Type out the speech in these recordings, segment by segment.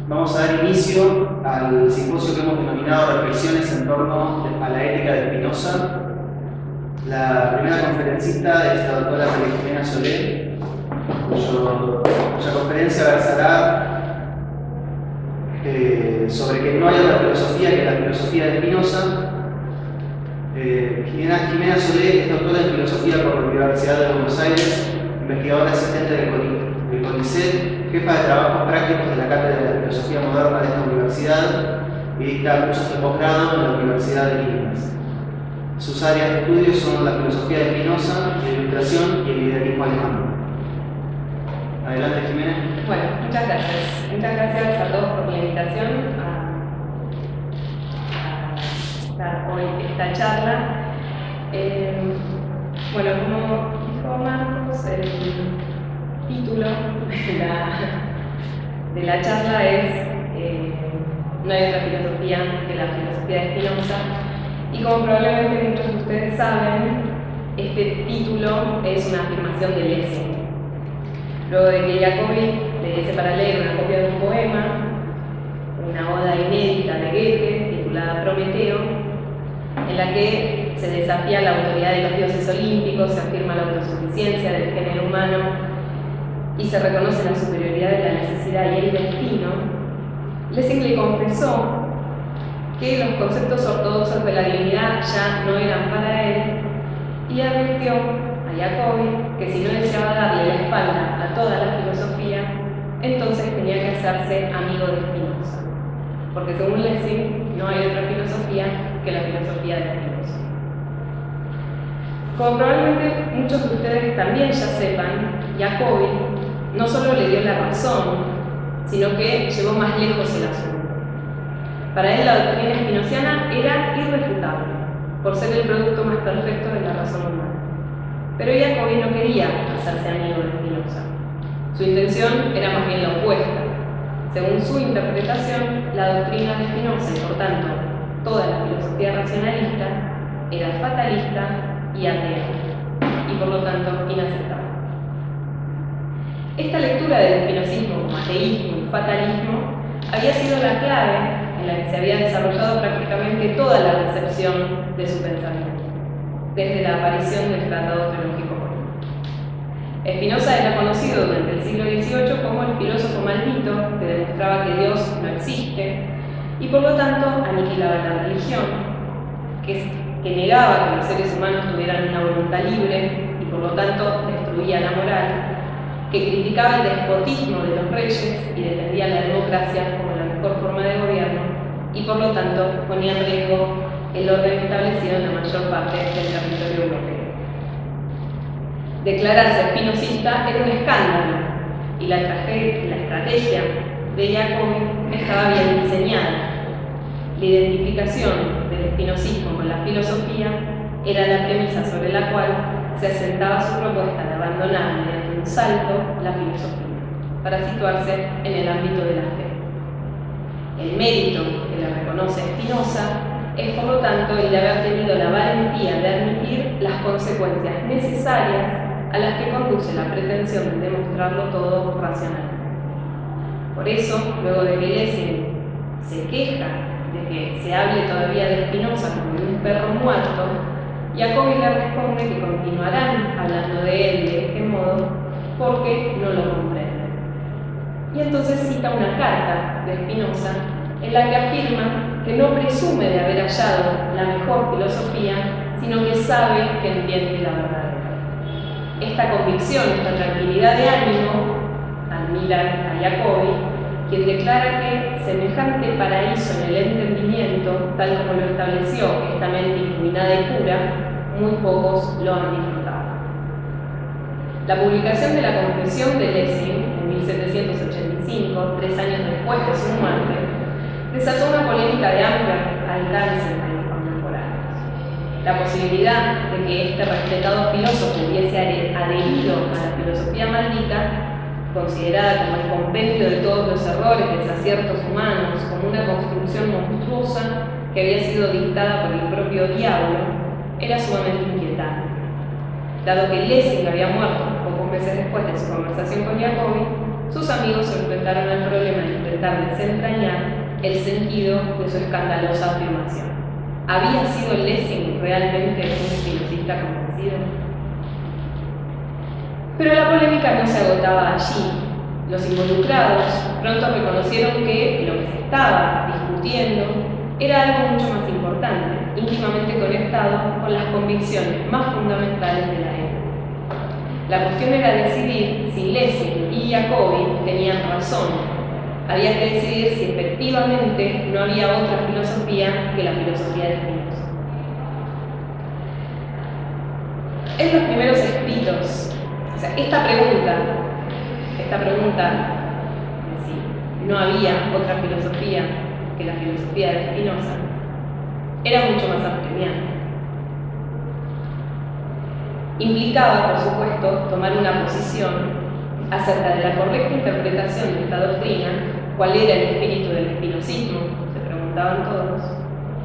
Vamos a dar inicio al simposio que hemos denominado Reflexiones en torno a la ética de Spinoza. La primera conferencista es la doctora María Jimena Solé, cuya conferencia versará sobre que no hay otra filosofía que la filosofía de Spinoza. Jimena Solé es doctora en filosofía por la Universidad de Buenos Aires, investigadora asistente del CONICET, jefa de trabajos prácticos de la Cátedra de la Filosofía Moderna de esta universidad y dicta cursos de posgrado en la Universidad de Illinois. Sus áreas de estudio son la filosofía de Spinoza, la ilustración y el liderismo alemán. Adelante, Jimena. Bueno, muchas gracias. Muchas gracias a todos por la invitación a dar hoy esta charla. Bueno, como dijo Marcos, el título de la charla es No hay otra filosofía que la filosofía de Spinoza. Y como probablemente muchos de ustedes saben, este título es una afirmación de Lessing. Luego de que Jacobi le diese para leer una copia de un poema, una oda inédita de Goethe titulada Prometeo, en la que se desafía la autoridad de los dioses olímpicos, se afirma la autosuficiencia del género humano y se reconoce la superioridad de la necesidad y el destino, Lessing le confesó que los conceptos ortodoxos de la divinidad ya no eran para él y le advirtió a Jacobi que si no deseaba darle la espalda a toda la filosofía, entonces tenía que hacerse amigo de Spinoza, porque según Lessing no hay otra filosofía que la filosofía de Spinoza. Como probablemente muchos de ustedes también ya sepan, Jacobi no solo le dio la razón, sino que llevó más lejos el asunto. Para él la doctrina spinoziana era irrefutable, por ser el producto más perfecto de la razón humana. Pero Jacobi no quería hacerse amigo de Spinoza. Su intención era más bien la opuesta. Según su interpretación, la doctrina de Spinoza, y por tanto toda la filosofía racionalista, era fatalista y atea, y por lo tanto inaceptable. Esta lectura del espinozismo como ateísmo y fatalismo había sido la clave en la que se había desarrollado prácticamente toda la recepción de su pensamiento, desde la aparición del Tratado Teológico Común. Spinoza era conocido durante el siglo XVIII como el filósofo maldito que demostraba que Dios no existe y por lo tanto aniquilaba la religión, que negaba que los seres humanos tuvieran una voluntad libre y por lo tanto destruía la moral, que criticaba el despotismo de los reyes y defendía la democracia como la mejor forma de gobierno y por lo tanto ponía en riesgo el orden establecido en la mayor parte del territorio europeo. Declararse espinocista era un escándalo y la estrategia de Jacobi estaba bien diseñada. La identificación del espinozismo con la filosofía era la premisa sobre la cual se asentaba su propuesta de abandonar mediante un salto la filosofía para situarse en el ámbito de la fe. El mérito que le reconoce Spinoza es por lo tanto el de haber tenido la valentía de admitir las consecuencias necesarias a las que conduce la pretensión de demostrarlo todo racionalmente. Por eso, luego de que Lessing se queja de que se hable todavía de Spinoza como de un perro muerto, Jacobi le responde que continuarán hablando de él de este modo porque no lo comprenden. Y entonces cita una carta de Spinoza en la que afirma que no presume de haber hallado la mejor filosofía, sino que sabe que entiende la verdadera. Esta convicción, esta tranquilidad de ánimo, admira a Jacobi, quien declara que semejante paraíso en el entendimiento, tal como lo estableció esta mente iluminada y pura, muy pocos lo han disfrutado. La publicación de la Confesión de Lessing en 1785, 3 años después de su muerte, desató una polémica de amplio alcance entre los contemporáneos. La posibilidad de que este respetado filósofo hubiese adherido a la filosofía maldita, considerada como el compendio de todos los errores y desaciertos humanos, como una construcción monstruosa que había sido dictada por el propio diablo, era sumamente inquietante. Dado que Lessing había muerto pocos meses después de su conversación con Jacobi, sus amigos se enfrentaron al problema de intentar desentrañar el sentido de su escandalosa afirmación. ¿Había sido Lessing realmente un filosofista convencido? Pero la polémica no se agotaba allí. Los involucrados pronto reconocieron que lo que se estaba discutiendo era algo mucho más importante, íntimamente conectado con las convicciones más fundamentales de la época. La cuestión era decidir si Lessing y Jacobi tenían razón. Había que decidir si efectivamente no había otra filosofía que la filosofía de Spinoza. En los primeros escritos, o sea, esta pregunta de si no había otra filosofía que la filosofía de Spinoza, era mucho más apremiante. Implicaba, por supuesto, tomar una posición acerca de la correcta interpretación de esta doctrina, cuál era el espíritu del espinosismo, se preguntaban todos,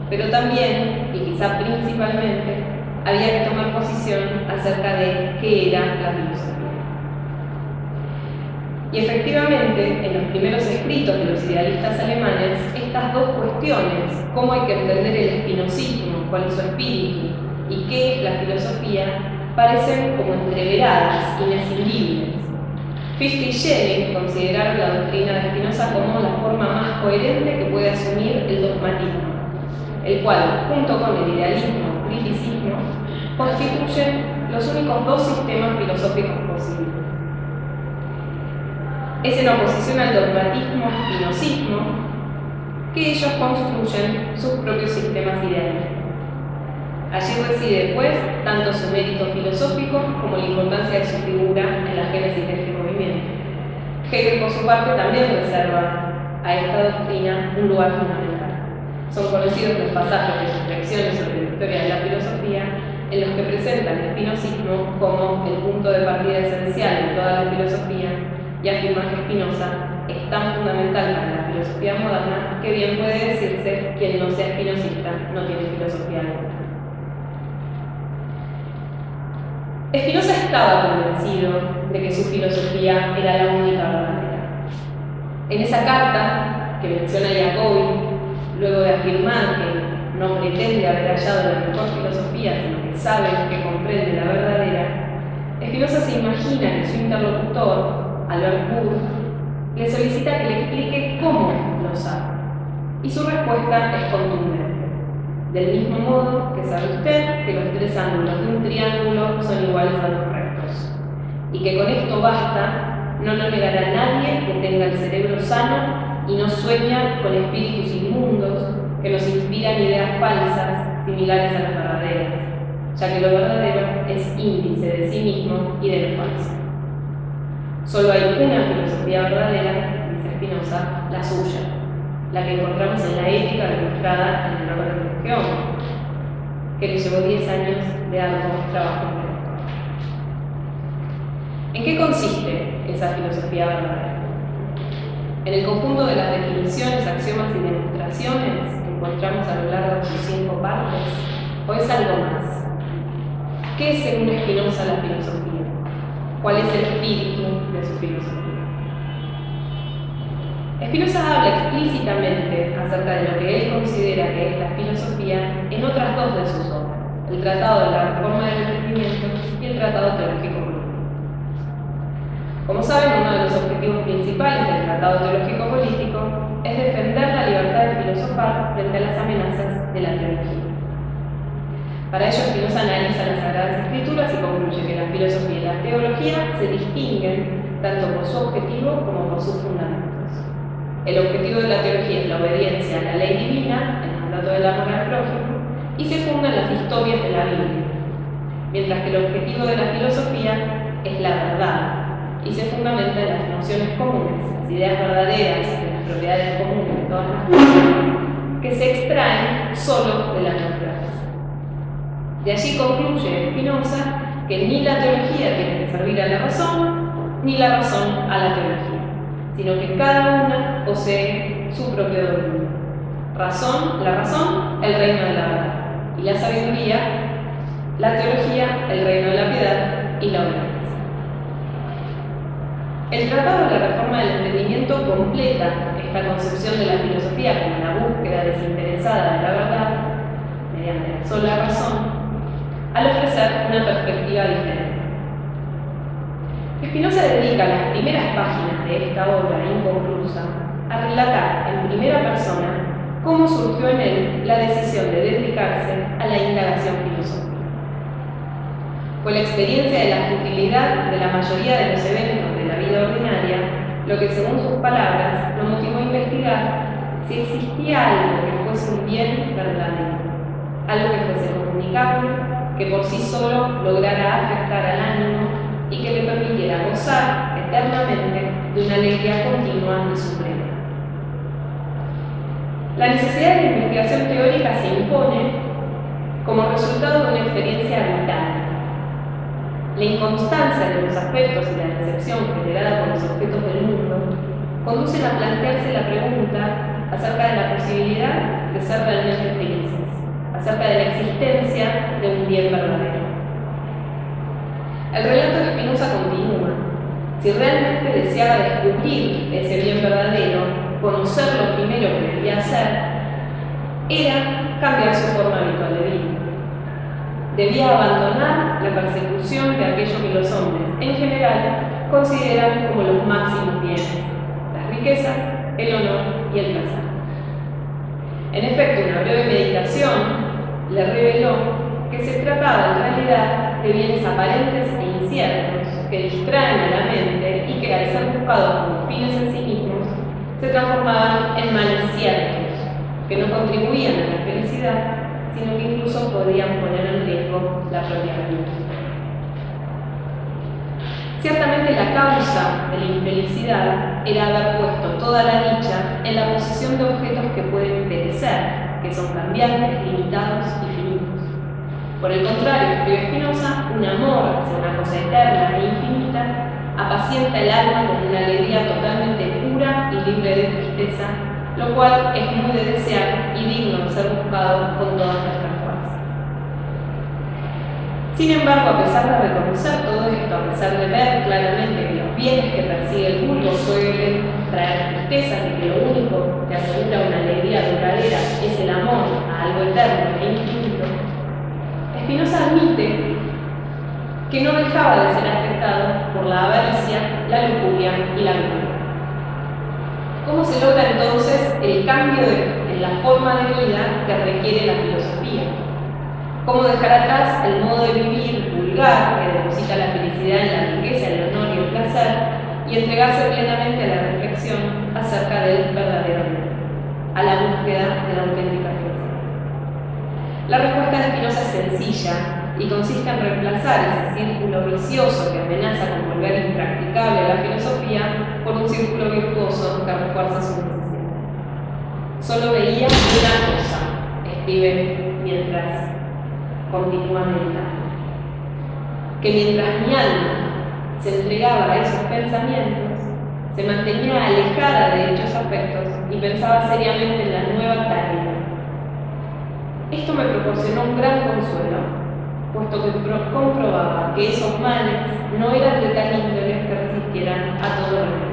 pero también, y quizá principalmente, había que tomar posición acerca de qué era la filosofía. Y efectivamente, en los primeros escritos de los idealistas alemanes, estas dos cuestiones, cómo hay que entender el espinosismo, cuál es su espíritu y qué es la filosofía, parecen como entreveradas, inescindibles. Fichte y Schelling consideraron la doctrina de Spinoza como la forma más coherente que puede asumir el dogmatismo, el cual, junto con el idealismo o criticismo, constituyen los únicos dos sistemas filosóficos posibles. Es en oposición al dogmatismo-spinosismo que ellos construyen sus propios sistemas idealistas. Allí reside, pues, tanto su mérito filosófico como la importancia de su figura en la génesis de este movimiento. Hegel, por su parte, también reserva a esta doctrina un lugar fundamental. Son conocidos los pasajes de sus lecciones sobre la historia de la filosofía, en los que presenta el espinosismo como el punto de partida esencial de toda la filosofía y afirma que Spinoza es tan fundamental para la filosofía moderna que bien puede decirse que quien no sea espinosista no tiene filosofía alguna. Spinoza estaba convencido de que su filosofía era la única verdadera. En esa carta que menciona Jacobi, luego de afirmar que no pretende haber hallado la mejor filosofía, sino que sabe que comprende la verdadera, Spinoza se imagina que su interlocutor, Albert Burr, le solicita que le explique cómo lo sabe. Y su respuesta es contundente. Del mismo modo que sabe usted que los tres ángulos de un triángulo son iguales a los rectos, y que con esto basta, no lo negará nadie que tenga el cerebro sano y no sueña con espíritus inmundos que nos inspiran ideas falsas similares a las verdaderas, ya que lo verdadero es índice de sí mismo y de lo falso. Solo hay una filosofía verdadera, dice Spinoza, la suya, la que encontramos en la ética demostrada en el orden de Geómetro, que le llevó 10 años de arduo trabajo intelectual. ¿En qué consiste esa filosofía verdadera? En el conjunto de las definiciones, axiomas y demostraciones que encontramos a lo largo de sus 5 partes, ¿o es algo más? ¿Qué es, según Spinoza, la filosofía? ¿Cuál es el espíritu de su filosofía? Spinoza habla explícitamente acerca de lo que él considera que es la filosofía en otras dos de sus obras, el Tratado de la Reforma del Entendimiento y el Tratado Teológico Político. Como saben, uno de los objetivos principales del Tratado Teológico Político es defender la libertad de filosofar frente a las amenazas de la teología. Para ello, Spinoza analiza las Sagradas Escrituras y concluye que la filosofía y la teología se distinguen tanto por su objetivo como por sus fundamentos. El objetivo de la teología es la obediencia a la ley divina, el mandato del amor al prójimo, y se funda en las historias de la Biblia, mientras que el objetivo de la filosofía es la verdad, y se fundamenta en las nociones comunes, las ideas verdaderas de las propiedades comunes de todas las cosas, que se extraen solo de la naturaleza. De allí concluye Spinoza que ni la teología tiene que servir a la razón, ni la razón a la teología, sino que cada una posee su propio dominio. La razón, el reino de la verdad, y la sabiduría, la teología, el reino de la piedad y la obediencia. El Tratado de la Reforma del Entendimiento completa esta concepción de la filosofía como la búsqueda desinteresada de la verdad, mediante la sola razón, al ofrecer una perspectiva diferente. Spinoza dedica las primeras páginas de esta obra inconclusa a relatar en primera persona cómo surgió en él la decisión de dedicarse a la indagación filosófica. Fue la experiencia de la futilidad de la mayoría de los eventos de la vida ordinaria lo que, según sus palabras, lo motivó a investigar si existía algo que fuese un bien verdadero, algo que fuese comunicable, que por sí solo lograra afectar al ánimo y que le permitiera gozar eternamente de una alegría continua y suprema. La necesidad de la investigación teórica se impone como resultado de una experiencia vital. La inconstancia de los afectos y la decepción generada por los objetos del mundo conducen a plantearse la pregunta acerca de la posibilidad de ser realmente felices, acerca de la existencia de un bien verdadero. El relato de Spinoza continúa. Si realmente deseaba descubrir ese bien verdadero, conocer lo primero que debía hacer era cambiar su forma habitual de vida. Debía abandonar la persecución de aquello que los hombres, en general, consideran como los máximos bienes: las riquezas, el honor y el placer. En efecto, una breve meditación le reveló que se trataba en realidad de bienes aparentes e inciertos que distraen a la mente y que, al ser buscados como fines en sí mismos, se transformaban en males ciertos, que no contribuían a la felicidad, sino que incluso podían poner en riesgo la propia vida. Ciertamente la causa de la infelicidad era haber puesto toda la dicha en la posesión de objetos que pueden perecer, que son cambiantes, limitados y finitos. Por el contrario, escribe Spinoza, un amor hacia una cosa eterna e infinita apacienta el alma con una alegría totalmente pura y libre de tristeza, lo cual es muy de desear y digno de ser buscado con todas nuestras fuerzas. Sin embargo, a pesar de reconocer todo esto, a pesar de ver claramente que los bienes que persigue el mundo suelen traer tristezas y que lo único que asegura una alegría duradera es el amor a algo eterno e infinito, Spinoza admite que no dejaba de ser afectado por la avaricia, la lujuria y la locura. ¿Cómo se logra entonces el cambio en la forma de vida que requiere la filosofía? ¿Cómo dejar atrás el modo de vivir vulgar que deposita la felicidad en la riqueza, el honor y el placer y entregarse plenamente a la reflexión acerca del verdadero bien, a la búsqueda de la auténtica felicidad? La respuesta de Spinoza es sencilla y consiste en reemplazar ese círculo vicioso que amenaza con volver impracticable la filosofía por un círculo virtuoso que refuerza su necesidad. Solo veía una cosa, escribe mientras continúa meditando, que mientras mi alma se entregaba a esos pensamientos, se mantenía alejada de dichos aspectos y pensaba seriamente en la nueva tarea. Esto me proporcionó un gran consuelo, puesto que comprobaba que esos males no eran de tal índole que resistieran a todo remedio.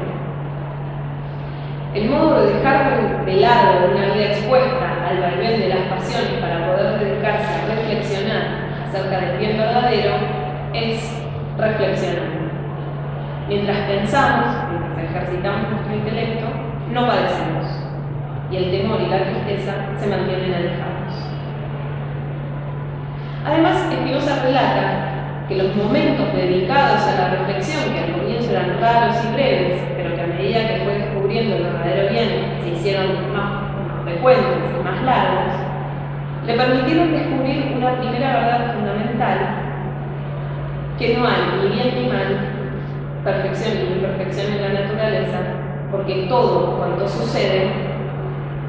El modo de dejar de lado una vida expuesta al vaivén de las pasiones para poder dedicarse a reflexionar acerca del bien verdadero es reflexionar. Mientras pensamos, mientras ejercitamos nuestro intelecto, no padecemos, y el temor y la tristeza se mantienen alejados. Además, Spinoza relata que los momentos dedicados a la reflexión, que al comienzo eran raros y breves, pero que a medida que fue descubriendo el verdadero bien se hicieron más frecuentes y más largos, le permitieron descubrir una primera verdad fundamental: que no hay ni bien ni mal, perfección ni imperfección en la naturaleza, porque todo cuanto sucede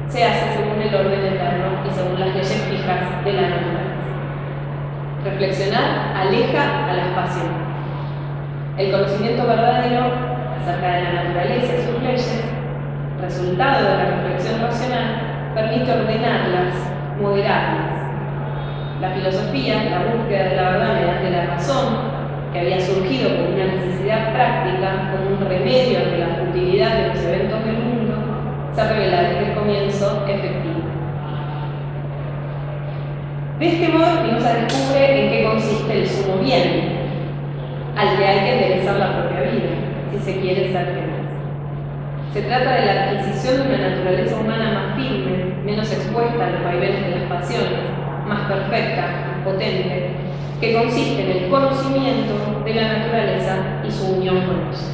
se hace según el orden eterno y según las leyes fijas de la naturaleza. Reflexionar aleja a las pasiones. El conocimiento verdadero acerca de la naturaleza y sus leyes, resultado de la reflexión racional, permite ordenarlas, moderarlas. La filosofía, la búsqueda de la verdad mediante la razón, que había surgido como una necesidad práctica, como un remedio ante la futilidad de los eventos del mundo, se revela desde el comienzo efectiva. De este modo, Spinoza descubre en qué consiste el sumo bien, al que hay que enderezar la propia vida, si se quiere ser feliz. Se trata de la adquisición de una naturaleza humana más firme, menos expuesta a los vaivenes de las pasiones, más perfecta, más potente, que consiste en el conocimiento de la naturaleza y su unión con ella.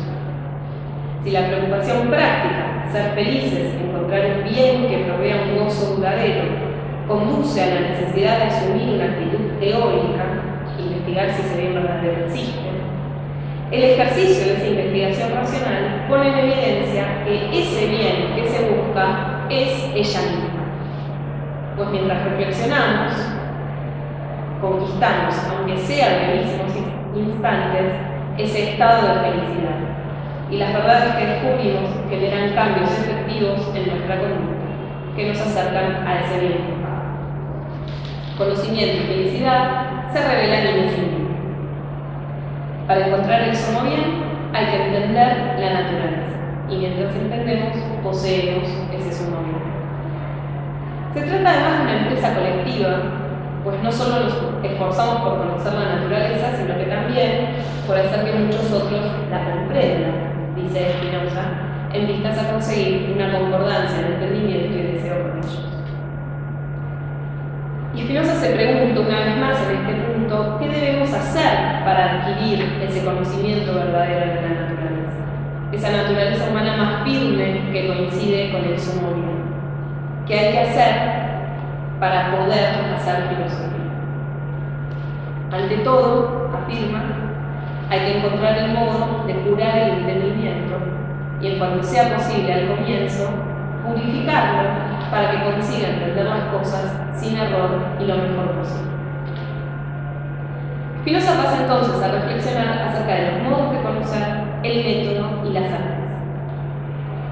Si la preocupación práctica, ser felices, encontrar un bien que provea un gozo duradero, conduce a la necesidad de asumir una actitud teórica, investigar si ese bien verdadero existe, el ejercicio de esa investigación racional pone en evidencia que ese bien que se busca es ella misma. Pues mientras reflexionamos, conquistamos, aunque sea en brevísimos instantes, ese estado de felicidad. Y las verdades que descubrimos generan cambios efectivos en nuestra conducta, que nos acercan a ese bien buscado. Conocimiento y felicidad se revelan indistinguibles. Para encontrar el sumo bien, hay que entender la naturaleza. Y mientras entendemos, poseemos ese sumo bien. Se trata además de una empresa colectiva, pues no solo nos esforzamos por conocer la naturaleza, sino que también por hacer que muchos otros la comprendan, dice Spinoza, en vistas a conseguir una concordancia de entendimiento y deseo con ellos. Y Spinoza se pregunta una vez más en este punto, ¿qué debemos hacer para adquirir ese conocimiento verdadero de la naturaleza? Esa naturaleza humana más firme que coincide con el sumo bien. ¿Qué hay que hacer para poder hacer filosofía? Ante todo, afirma, hay que encontrar el modo de curar el entendimiento y en cuanto sea posible al comienzo, purificarlo para que consiga entender las cosas sin error y lo mejor posible. Spinoza pasa entonces a reflexionar acerca de los modos de conocer, el método y las artes.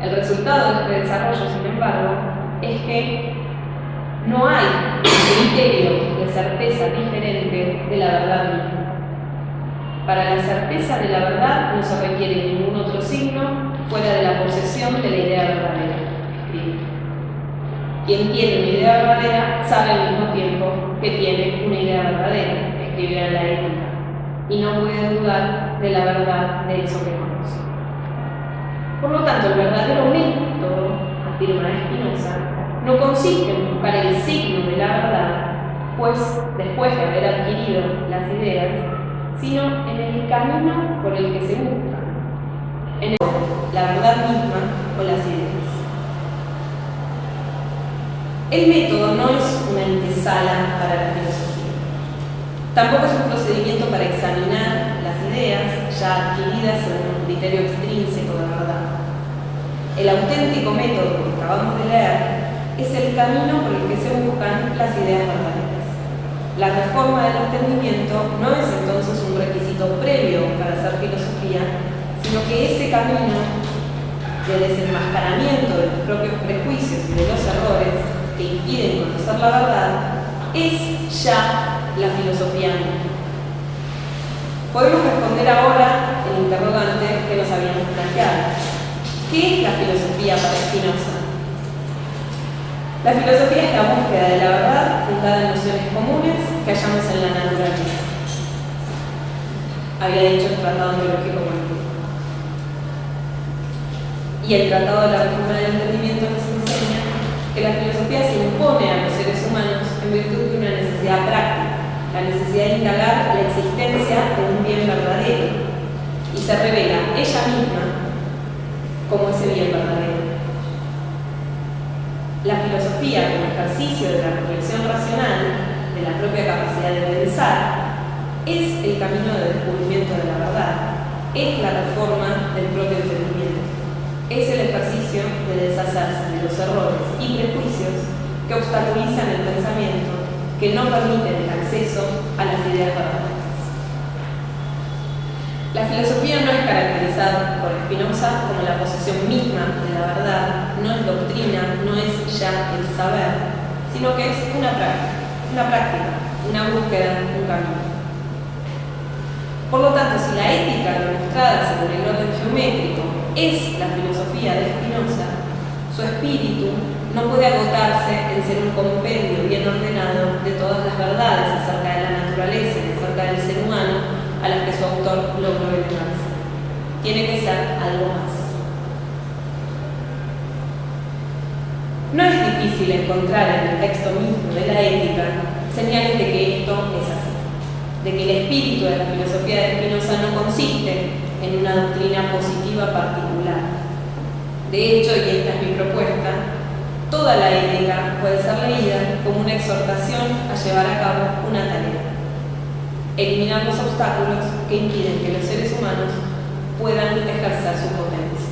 El resultado de este desarrollo, sin embargo, es que no hay un criterio de certeza diferente de la verdad misma. Para la certeza de la verdad no se requiere ningún otro signo fuera de la posesión de la idea verdadera. Quien tiene una idea verdadera sabe al mismo tiempo que tiene una idea verdadera, escribirá en la ética, y no puede dudar de la verdad de eso que conoce. Por lo tanto, el verdadero método, afirma Spinoza, no consiste en buscar el signo de la verdad, pues después de haber adquirido las ideas, sino en el camino por el que se busca, en la verdad misma o las ideas. El método no es una antesala para la filosofía. Tampoco es un procedimiento para examinar las ideas ya adquiridas en un criterio extrínseco de verdad. El auténtico método que acabamos de leer es el camino por el que se buscan las ideas verdaderas. La reforma del entendimiento no es entonces un requisito previo para hacer filosofía, sino que ese camino de desenmascaramiento de los propios prejuicios y de los errores que impiden conocer la verdad es ya la filosofía misma. Podemos responder ahora el interrogante que nos habíamos planteado. ¿Qué es la filosofía para Spinoza? La filosofía es la búsqueda de la verdad fundada en nociones comunes que hallamos en la naturaleza. Había dicho el Tratado Teológico Político. Y el Tratado de la Reforma del Entendimiento nos enseña que la filosofía se impone a los seres humanos en virtud de una necesidad práctica, la necesidad de indagar la existencia de un bien verdadero, y se revela ella misma como ese bien verdadero. La filosofía, como ejercicio de la reflexión racional, de la propia capacidad de pensar, es el camino de descubrimiento de la verdad, es la reforma del propio entendimiento. Es el ejercicio de deshacerse de los errores y prejuicios que obstaculizan el pensamiento, que no permiten el acceso a las ideas verdaderas. La filosofía no es caracterizada por Spinoza como la posesión misma de la verdad, no es doctrina, no es ya el saber, sino que es una práctica, una búsqueda, un camino. Por lo tanto, si la ética demostrada según el orden geométrico es la filosofía de Spinoza, su espíritu no puede agotarse en ser un compendio bien ordenado de todas las verdades acerca de la naturaleza y acerca del ser humano a las que su autor logró elevarse. Tiene que ser algo más. No es difícil encontrar en el texto mismo de la ética señales de que esto es así, de que el espíritu de la filosofía de Spinoza no consiste en una doctrina positiva particular. De hecho, y esta es mi propuesta, toda la ética puede ser leída como una exhortación a llevar a cabo una tarea: eliminar los obstáculos que impiden que los seres humanos puedan ejercer su potencia.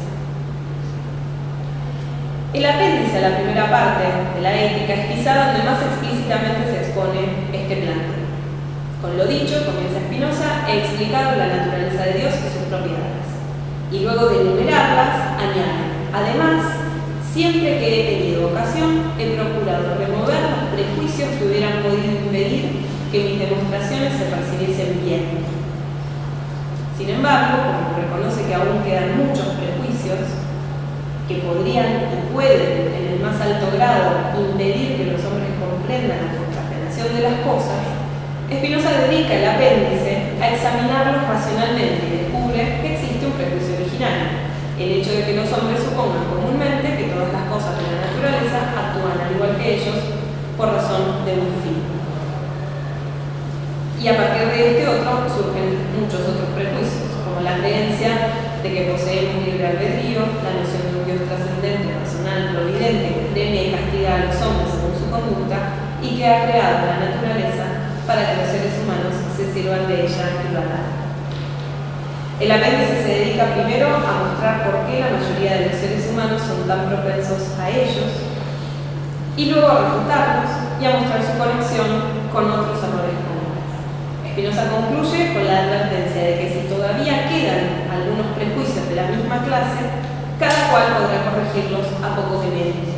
El apéndice a la primera parte de la ética es quizá donde más explícitamente se expone este planteo. Con lo dicho, comienza Spinoza, he explicado la naturaleza de Dios y sus propiedades. Y luego de enumerarlas, añade: además, siempre que he tenido ocasión, he procurado remover los prejuicios que hubieran podido impedir que mis demostraciones se percibiesen bien. Sin embargo, como reconoce que aún quedan muchos prejuicios que podrían y pueden, en el más alto grado, impedir que los hombres comprendan la concatenación de las cosas, Spinoza dedica el apéndice a examinarlos racionalmente y descubre que existe un prejuicio originario: el hecho de que los hombres supongan comúnmente que todas las cosas de la naturaleza actúan al igual que ellos por razón de un fin. Y a partir de este otro surgen muchos otros prejuicios, como la creencia de que poseemos libre albedrío, la noción de un Dios trascendente, personal, providente, que premia y castiga a los hombres según su conducta y que ha creado la naturaleza para que los seres humanos se sirvan de ella y lo hagan. El apéndice se dedica primero a mostrar por qué la mayoría de los seres humanos son tan propensos a ellos, y luego a refutarlos y a mostrar su conexión con otros errores comunes. Spinoza concluye con la advertencia de que si todavía quedan algunos prejuicios de la misma clase, cada cual podrá corregirlos a poco que menos.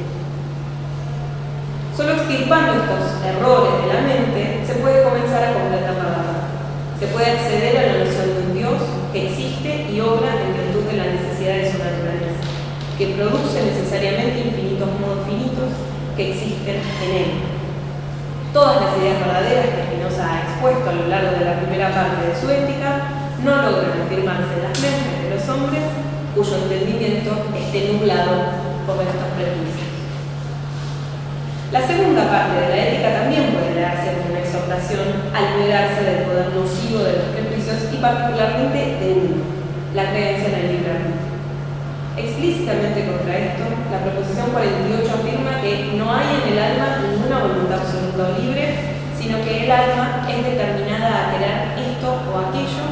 Solo extirpando estos errores de la mente se puede comenzar a completar la verdad. Se puede acceder a la noción de un Dios que existe y obra en virtud de la necesidad de su naturaleza, que produce necesariamente infinitos modos finitos que existen en él. Todas las ideas verdaderas que Spinoza ha expuesto a lo largo de la primera parte de su ética no logran afirmarse en las mentes de los hombres cuyo entendimiento esté nublado por estos prejuicios. La segunda parte de la ética también puede darse como una exhortación a liberarse del poder nocivo de los prejuicios y particularmente de uno, la creencia en el libre arbitrio. Explícitamente contra esto, la proposición 48 afirma que no hay en el alma ninguna voluntad absoluta o libre, sino que el alma es determinada a querer esto o aquello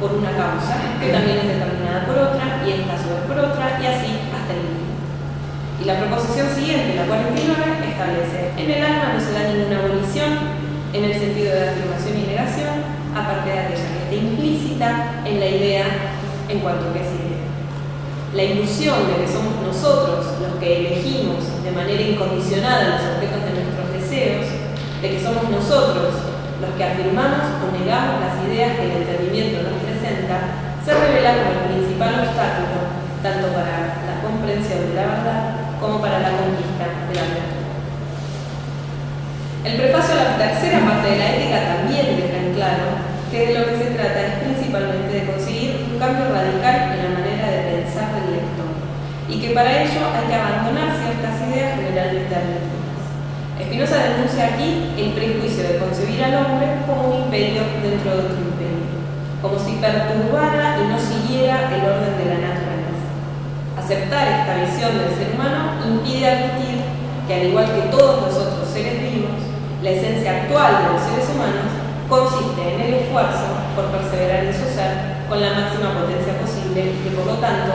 por una causa, que también es determinada por otra, y esta a su vez por otra, y así hasta el infinito. Y la proposición siguiente, la 49, establece: en el alma no se da ninguna abolición en el sentido de afirmación y negación, aparte de aquella que esté implícita en la idea en cuanto a que es idea. La ilusión de que somos nosotros los que elegimos de manera incondicionada los objetos de nuestros deseos, de que somos nosotros los que afirmamos o negamos las ideas que el entendimiento nos presenta, se revela como el principal obstáculo tanto para la comprensión de la verdad como para la conquista de la verdad. El prefacio a la tercera parte de la ética también deja en claro que de lo que se trata es principalmente de conseguir un cambio radical en la manera de pensar del lector, y que para ello hay que abandonar ciertas ideas generalmente admitidas. Spinoza denuncia aquí el prejuicio de concebir al hombre como un imperio dentro de otro imperio, como si perturbara y no siguiera el orden de la naturaleza. Aceptar esta visión del ser humano impide admitir que, al igual que todos los otros seres vivos, la esencia actual de los seres humanos consiste en el esfuerzo por perseverar en su ser con la máxima potencia posible y que, por lo tanto,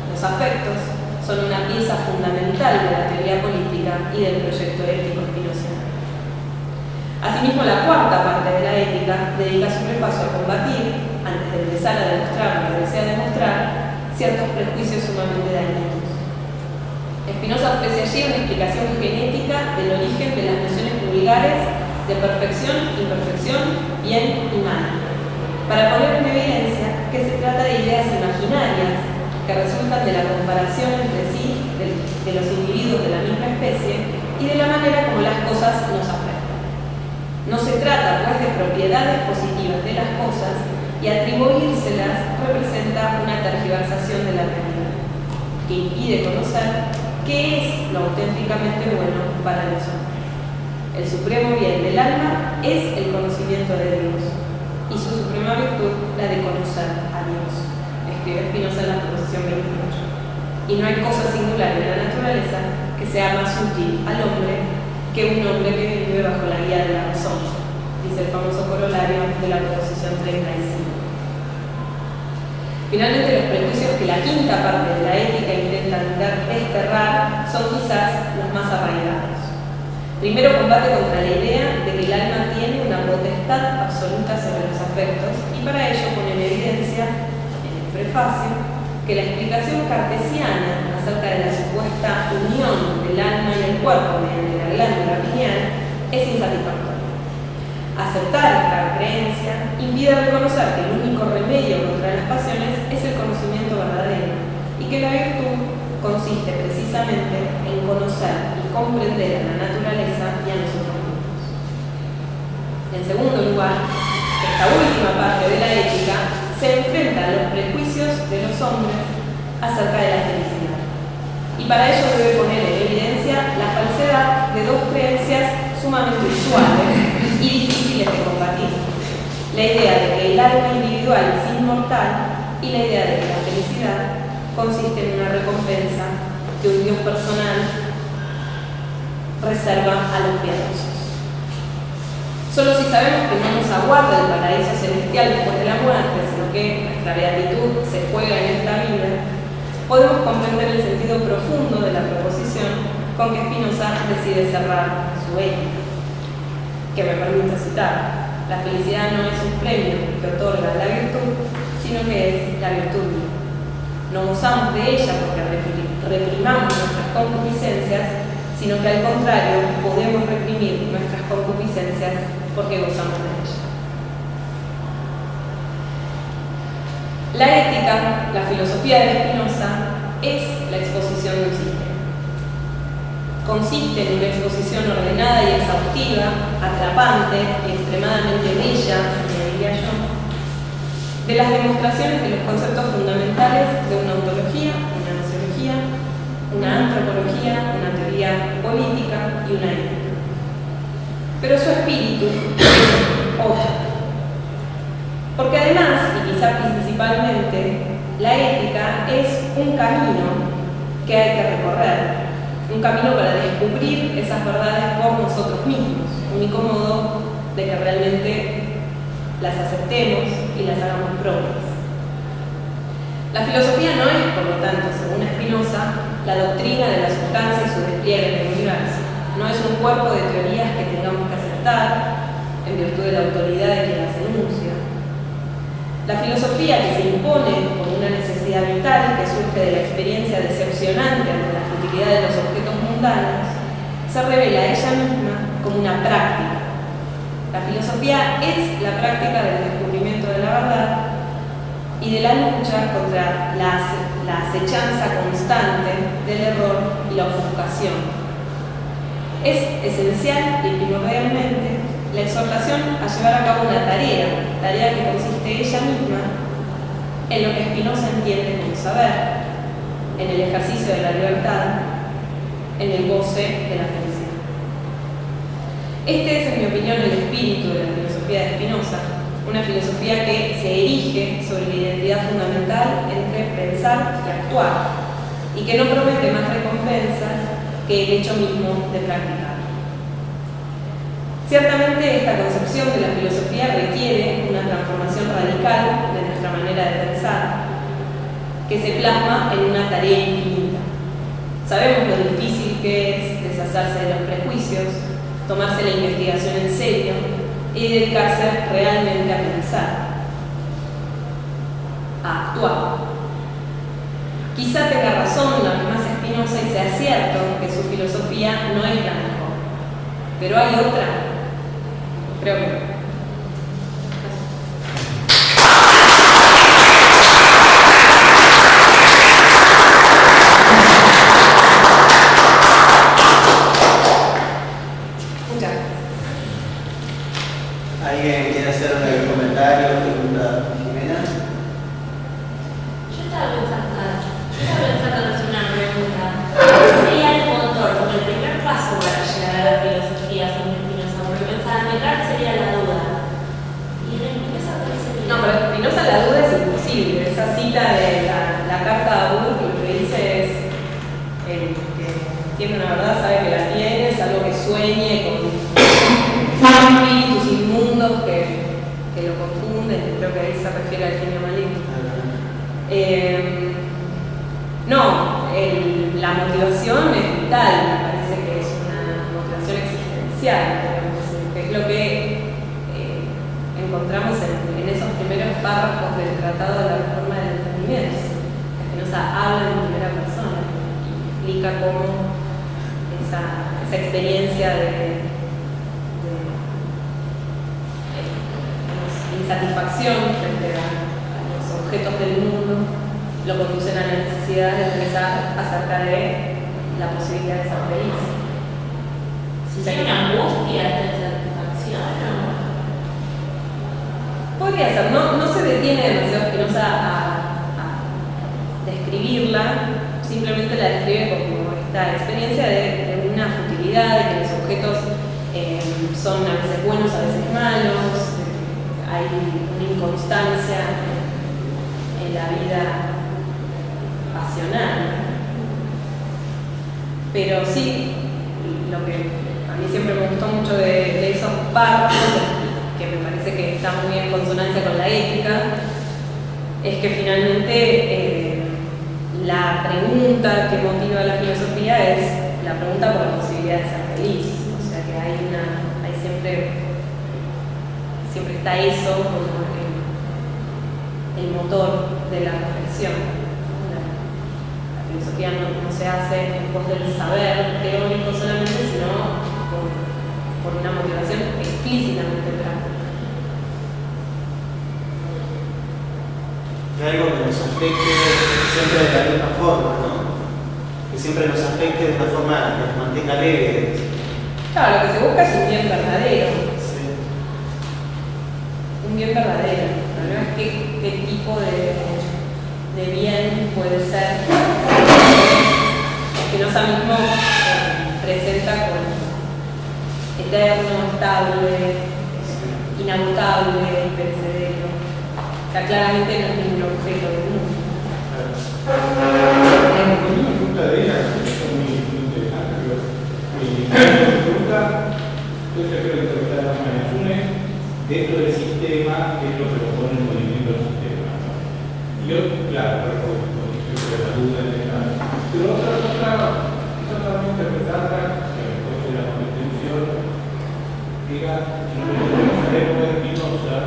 los afectos son una pieza fundamental de la teoría política y del proyecto ético spinoziano. Asimismo, la cuarta parte de la ética dedica su prefacio a combatir, antes de empezar a demostrar lo que desea demostrar, ciertos prejuicios sumamente dañinos. Spinoza ofrece allí una explicación genética del origen de las nociones vulgares de perfección, imperfección, bien y mal. para poner en evidencia que se trata de ideas imaginarias que resultan de la comparación entre sí de los individuos de la misma especie y de la manera como las cosas nos afectan. No se trata, pues, de propiedades positivas de las cosas, y atribuírselas representa una tergiversación de la realidad, que impide conocer qué es lo auténticamente bueno para los hombres. El supremo bien del alma es el conocimiento de Dios, y su suprema virtud la de conocer a Dios, escribe Spinoza en la Proposición 28. Y no hay cosa singular en la naturaleza que sea más útil al hombre que un hombre que vive bajo la guía de la razón, dice el famoso corolario de la Proposición 35. Finalmente, los prejuicios que la quinta parte de la ética intenta desterrar son quizás los más arraigados. Primero, combate contra la idea de que el alma tiene una potestad absoluta sobre los afectos, y para ello pone en evidencia, en el prefacio, que la explicación cartesiana acerca de la supuesta unión del alma y el cuerpo mediante la glándula pineal es insatisfactoria. Aceptar esta creencia impide reconocer que el único remedio contra las pasiones es el conocimiento verdadero, y que la virtud consiste precisamente en conocer y comprender a la naturaleza y a nosotros mismos. En segundo lugar, esta última parte de la ética se enfrenta a los prejuicios de los hombres acerca de la felicidad, y para ello debe poner en evidencia la falsedad de dos creencias sumamente usuales y difíciles de combatir: la idea de que el alma individual es inmortal y la idea de que la felicidad consiste en una recompensa que un Dios personal reserva a los piadosos. Solo si sabemos que no nos aguarda el paraíso celestial después de la muerte, sino que nuestra beatitud se juega en esta vida, podemos comprender el sentido profundo de la proposición con que Spinoza decide cerrar su ética, que me permito citar: la felicidad no es un premio que otorga la virtud, sino que es la virtud misma. No gozamos de ella porque reprimamos nuestras concupiscencias, sino que al contrario podemos reprimir nuestras concupiscencias porque gozamos de ella. La ética, la filosofía de Spinoza, es la exposición de un sistema. Consiste en una exposición ordenada y exhaustiva, atrapante y extremadamente bella, diría yo, de las demostraciones de los conceptos fundamentales de una ontología, una nociología, una antropología, una teoría política y una ética. Pero su espíritu es otro. Porque además, y quizá principalmente, la ética es un camino que hay que recorrer. Un camino para descubrir esas verdades por nosotros mismos, único modo de que realmente las aceptemos y las hagamos propias. La filosofía no es, por lo tanto, según Spinoza, la doctrina de la sustancia y su despliegue en el universo. No es un cuerpo de teorías que tengamos que aceptar en virtud de la autoridad de quien las enuncia. La filosofía, que se impone por una necesidad vital que surge de la experiencia decepcionante ante la futilidad de los objetos mundanos, se revela a ella misma como una práctica. La filosofía es la práctica del descubrimiento de la verdad y de la lucha contra la acechanza constante del error y la ofuscación. Es esencial y primordialmente la exhortación a llevar a cabo una tarea que consiste ella misma en lo que Spinoza entiende como saber, en el ejercicio de la libertad, en el goce de la felicidad. Este es, en mi opinión, el espíritu de la filosofía de Spinoza, una filosofía que se erige sobre la identidad fundamental entre pensar y actuar, y que no promete más recompensas que el hecho mismo de practicar. Ciertamente, esta concepción de la filosofía requiere una transformación radical de nuestra manera de pensar, que se plasma en una tarea infinita. Sabemos lo difícil que es deshacerse de los prejuicios, tomarse la investigación en serio y dedicarse realmente a pensar, a actuar. Quizá tenga razón la misma Spinoza y sea cierto que su filosofía no es la mejor, pero hay otra. Creo que no. tiene una verdad sabe que la tiene, es algo que sueñe con espíritus inmundos que lo confunden, creo que ahí se refiere al genio maligno. No, la motivación es vital, me parece que es una motivación existencial, digamos, que es lo que encontramos en esos primeros párrafos del Tratado de la Reforma del Entendimiento. Spinoza habla en primera persona y explica cómo esa experiencia de insatisfacción frente a los objetos del mundo lo conducen a la necesidad de empezar acerca de la posibilidad de ser feliz. Si hay una angustia de insatisfacción, ¿no? Podría ser, no se detiene demasiado Spinoza a describirla, simplemente la describe como esta experiencia de una futilidad, de que los objetos son a veces buenos, a veces malos, hay una inconstancia en la vida pasional. Pero sí, lo que a mí siempre me gustó mucho de esos párrafos, que me parece que está muy en consonancia con la ética, es que finalmente la pregunta que motiva la filosofía es la pregunta por la posibilidad de ser feliz. O sea que hay siempre está eso como el motor de la reflexión. La filosofía no se hace en pos del saber teórico solamente, sino por una motivación explícitamente práctica. Y algo que nos afecte siempre de la misma forma, ¿no? Que siempre nos afecte de una forma que nos mantenga alegres. Claro, lo que se busca es un bien verdadero. Sí. Un bien verdadero. No es qué tipo de bien puede ser. Spinoza mismo presenta como eterno, estable, inagotable, imperecedero. O sea, claramente no es ningún objeto del mundo. Una pregunta de ella que es muy interesante. La pregunta, yo creo que interpretar las maneras. Una es dentro del sistema, qué es lo que propone el movimiento del sistema. Y yo, claro, la duda de pero otra también interpretarla, que puede ser la contención, diga, no sabemos de Spinoza,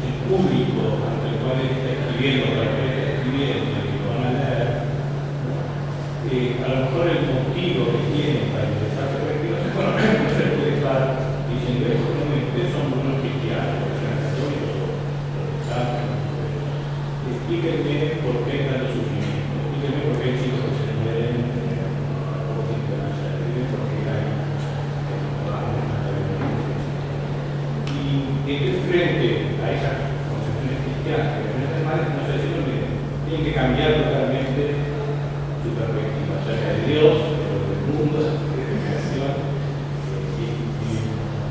el público ante el cual está escribiendo, para el que está escribiendo, y que lo van a leer, a lo mejor el motivo que tiene para interesarse por Spinoza, bueno, no se puede estar diciendo esto, ustedes son unos cristianos, que son católicos o protestantes, explíquenme por qué hay tanto sufrimiento, explíquenme por qué hay chicos que se mueren por internacional, explíquenme por qué hay y frente a esas concepciones cristianas que realmente males, no sé si tienen que cambiar totalmente su perspectiva acerca de Dios, del mundo, de la creación.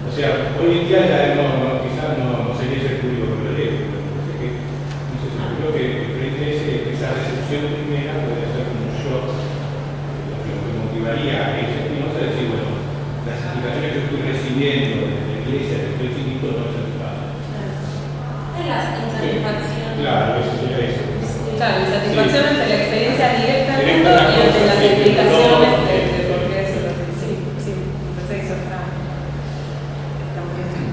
O sea, hoy en día ya quizás no sería ese público que lo lee, pero no sé si creo que frente a esa recepción primera puede ser como un shock, lo que motivaría a ese Spinoza a decir, bueno, las explicaciones que estoy recibiendo desde la iglesia, desde que estoy chiquito, no se me pasan. Es la insatisfacción. Claro, eso sería eso. Claro, insatisfacción ante la experiencia directa del Directa mundo y ante de las la explicaciones no, de por qué eso lo hace. Sí, me parece que eso está muy bien.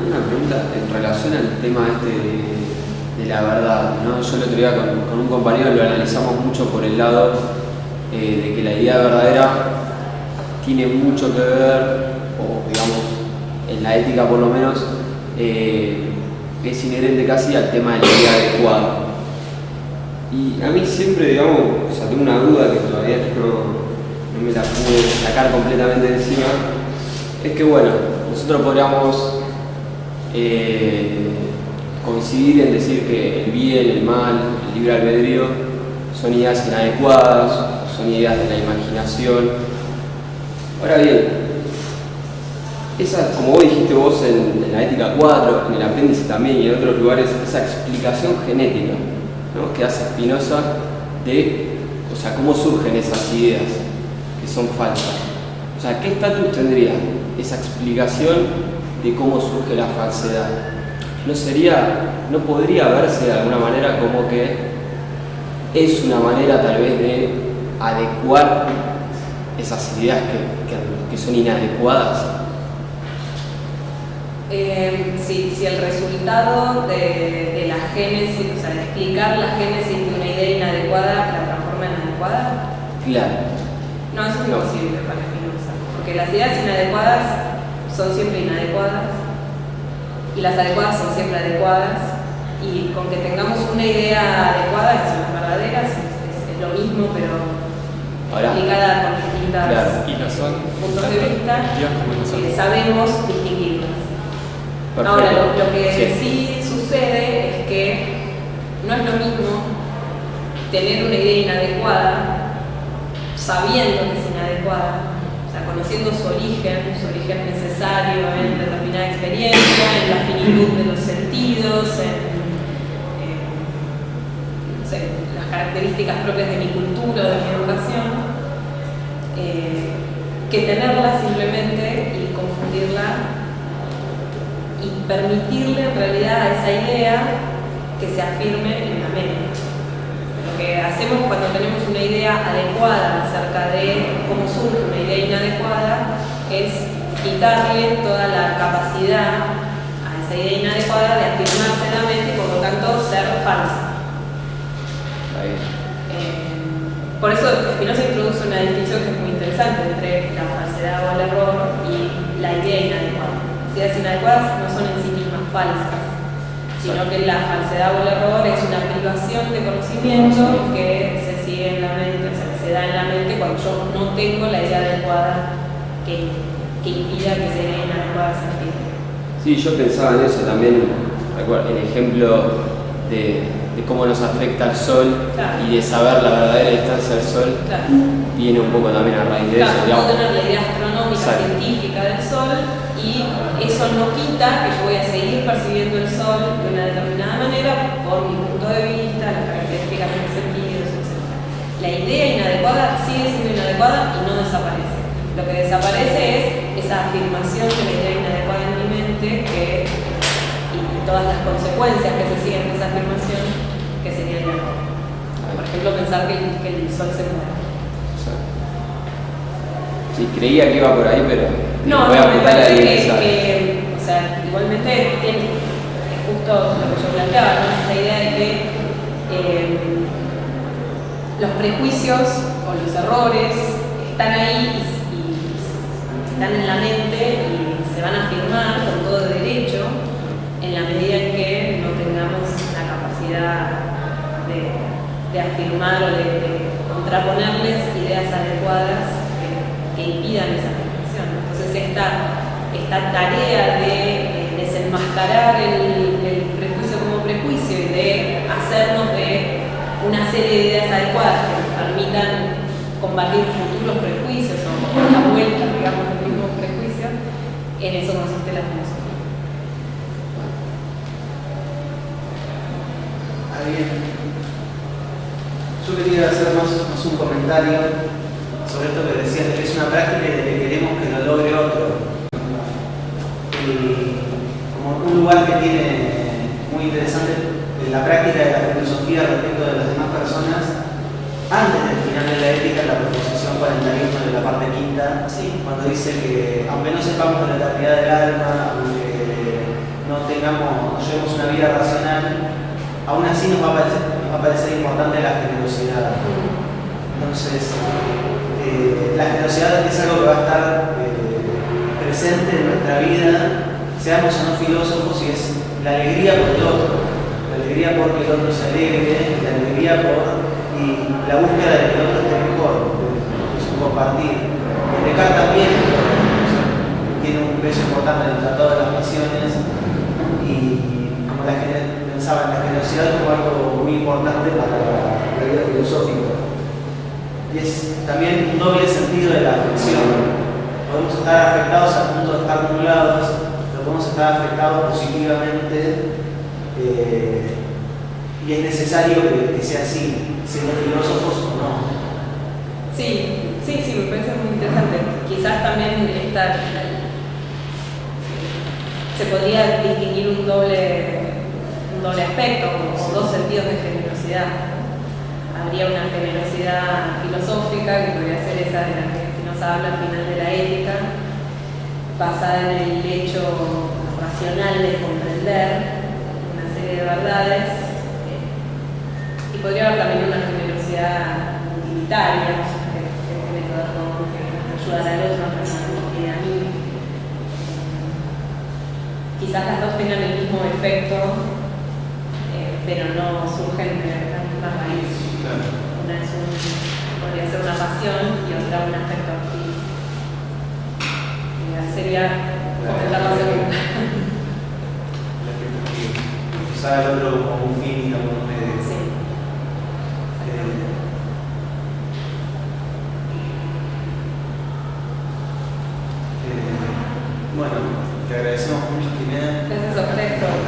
Una pregunta en relación al tema de la verdad, ¿no? Yo el otro día con un compañero lo analizamos mucho por el lado de que la idea verdadera tiene mucho que ver, o digamos, en la ética por lo menos, es inherente casi al tema de la idea adecuada. Y a mí siempre, digamos, o sea, tengo una duda que todavía no me la pude sacar completamente de encima, es que bueno, nosotros podríamos coincidir en decir que el bien, el mal, el libre albedrío son ideas inadecuadas, son ideas de la imaginación. Ahora bien, esa, como vos dijiste vos en la Ética 4, en el Apéndice también y en otros lugares, esa explicación genética, ¿no?, que hace Spinoza de, o sea, cómo surgen esas ideas, que que son falsas. O sea, ¿qué estatus tendría esa explicación de cómo surge la falsedad? ¿No podría verse de alguna manera como que es una manera tal vez de adecuar esas ideas que son inadecuadas? Si el resultado de la génesis, o sea, de explicar la génesis de una idea inadecuada la transforma en adecuada. Claro. No, eso es imposible para Spinoza, porque las ideas inadecuadas son siempre inadecuadas y las adecuadas son siempre adecuadas, y con que tengamos una idea adecuada, que son las verdaderas, es lo mismo, pero Ahora, explicada con distintas claro, Y no son puntos de tanto vista, Dios como nosotros. sabemos distinguirlas. perfecto. Ahora, lo que Sí. sí sucede es que no es lo mismo tener una idea inadecuada sabiendo que es inadecuada, o sea, conociendo su origen necesario en determinada experiencia, en la finitud de los sentidos, no sé, las características propias de mi cultura o de mi educación, que tenerla simplemente y confundirla y permitirle en realidad a esa idea que se afirme en la mente. Lo que hacemos cuando tenemos una idea adecuada acerca de cómo surge una idea inadecuada es quitarle toda la capacidad a esa idea inadecuada de afirmarse en la mente y por lo tanto ser falsa. Está bien. Por eso Spinoza introduce una distinción que es muy interesante entre la falsedad o el error y la idea inadecuada. Las ideas inadecuadas no son en sí mismas falsas, sino que la falsedad o el error es una privación de conocimiento que se sigue en la mente, o sea, que se da en la mente cuando yo no tengo la idea adecuada que impida que esa idea inadecuada se afirme. Sí, yo pensaba en eso también, el ejemplo de cómo nos afecta el sol, Claro. y de saber la verdadera distancia del sol, Claro. viene un poco también a raíz de eso, Claro, digamos. puedo tener la idea astronómica Exacto. científica del Sol y eso no quita que yo voy a seguir percibiendo el Sol de una determinada manera por mi punto de vista, las características de mis sentidos, etc. La idea inadecuada sigue siendo inadecuada y no desaparece. Lo que desaparece es esa afirmación de la idea inadecuada en mi mente y todas las consecuencias que se siguen de esa afirmación, que serían el error. Por ejemplo, pensar que el Sol se mueve. Sí, creía que iba por ahí, pero No, voy a me apuntar parece ahí, ¿sabes? que, o sea, igualmente tiene justo lo que yo planteaba, ¿no? Esta idea de que los prejuicios o los errores están ahí y están en la mente y se van a afirmar con todo derecho en la medida en que no tengamos la capacidad de afirmar o de contraponerles ideas adecuadas que impidan esa afirmación. Entonces esta tarea de desenmascarar el prejuicio como prejuicio y de hacernos de una serie de ideas adecuadas que nos permitan combatir futuros prejuicios o la vuelta, digamos, del mismo prejuicio, en eso consiste la filosofía. Yo quería hacer más un comentario sobre esto que decías, de que es una práctica y de que queremos que lo logre otro. Y como un lugar que tiene muy interesante la práctica de la filosofía respecto de las demás personas, antes del final de la ética, en la proposición 41 de la parte quinta, cuando dice que aunque no sepamos de la eternidad del alma, aunque no llevemos una vida racional, aún así nos va a parecer importante la generosidad. Entonces, la generosidad es algo que va a estar presente en nuestra vida, seamos o no filósofos, y es la alegría por el otro, la alegría porque el otro se alegre, la alegría y la búsqueda de que el otro esté mejor, es un compartir. Descartes también tiene un peso importante en el Tratado de las Pasiones, y como pensaba en la generosidad como algo muy importante para la vida filosófica. Y es también un doble sentido de la afección. Podemos estar afectados al punto de estar nublados, pero podemos estar afectados positivamente, y es necesario que sea así, siendo filósofos o no. Sí, me parece también se podría distinguir un doble aspecto o dos sentidos de generosidad. Habría una generosidad filosófica, que podría ser esa de la que nos habla al final de la ética, basada en el hecho racional de comprender una serie de verdades, y podría haber también una generosidad utilitaria, que tiene que ver con ayudar al otro y a mí. Quizás las dos tengan el mismo efecto, pero no surgen de la misma raíz. Una podría ser una pasión y otra un afecto activo. Sería comentar la segunda. Profesar al otro como un fin y no como un medio. Sí. Bueno, te agradecemos mucho, Jimena. Gracias a ustedes.